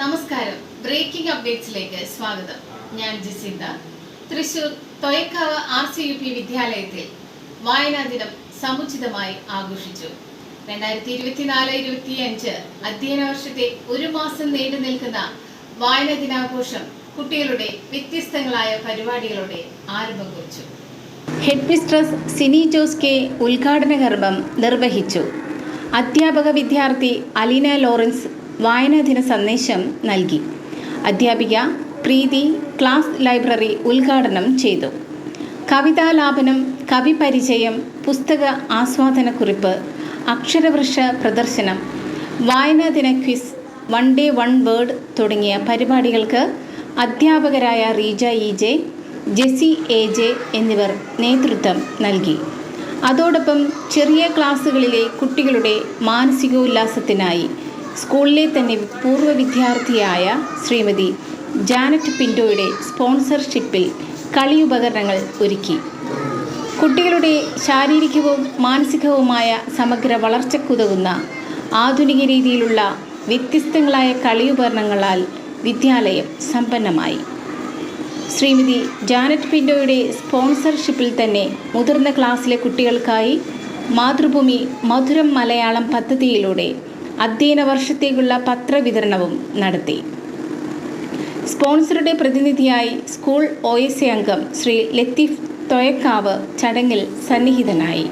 നമസ്കാരം. ബ്രേക്കിംഗ് അപ്ഡേറ്റ്സിലേക്ക് സ്വാഗതം. ഞാൻ ജിസിന്ത. തൃശൂർ തൊയക്കാവ് RCUP വിദ്യാലയത്തിൽ വായനാ ദിനം സമുചിതമായി ആഘോഷിച്ചു. 2024-25 അധ്യയന വർഷത്തെ ഒരു മാസം നീണ്ടു നിൽക്കുന്ന വായനാ ദിനാഘോഷം കുട്ടികളുടെ വ്യത്യസ്തങ്ങളായ പരിപാടികളോടെ ആരംഭം കുറിച്ചു. Head mistress Sini Jose K ഉദ്ഘാടന കർമ്മം നിർവഹിച്ചു. അധ്യാപക വിദ്യാർത്ഥി അലീന ലോറൻസ് വായനാദിന സന്ദേശം നൽകി. അധ്യാപിക പ്രീതി ക്ലാസ് ലൈബ്രറി ഉദ്ഘാടനം ചെയ്തു. കവിതാലാപനം, കവി പരിചയം, പുസ്തക ആസ്വാദനക്കുറിപ്പ്, അക്ഷരവൃക്ഷ പ്രദർശനം, വായനാദിന quiz, one day one word തുടങ്ങിയ പരിപാടികൾക്ക് അധ്യാപകരായ റീജ EJ, ജെസി AJ എന്നിവർ നേതൃത്വം നൽകി. അതോടൊപ്പം ചെറിയ ക്ലാസ്സുകളിലെ കുട്ടികളുടെ മാനസികോല്ലാസത്തിനായി സ്കൂളിലെ തന്നെ പൂർവ്വ വിദ്യാർത്ഥിയായ ശ്രീമതി ജാനറ്റ് പിൻറ്റോയുടെ സ്പോൺസർഷിപ്പിൽ കളിയുപകരണങ്ങൾ ഒരുക്കി. കുട്ടികളുടെ ശാരീരികവും മാനസികവുമായ സമഗ്ര വളർച്ചയ്ക്കുതകുന്ന ആധുനിക രീതിയിലുള്ള വ്യത്യസ്തങ്ങളായ കളിയുപകരണങ്ങളാൽ വിദ്യാലയം സമ്പന്നമായി. ശ്രീമതി ജാനറ്റ് പിൻറ്റോയുടെ സ്പോൺസർഷിപ്പിൽ തന്നെ മുതിർന്ന ക്ലാസ്സിലെ കുട്ടികൾക്കായി മാതൃഭൂമി മധുരം മലയാളം പദ്ധതിയിലൂടെ അധ്യയന വർഷത്തേക്കുള്ള പത്രവിതരണവും നടത്തി. സ്പോൺസറുടെ പ്രതിനിധിയായി സ്കൂൾ OSA അംഗം ശ്രീ ലത്തീഫ് തൊയക്കാവ് ചടങ്ങിൽ സന്നിഹിതനായി.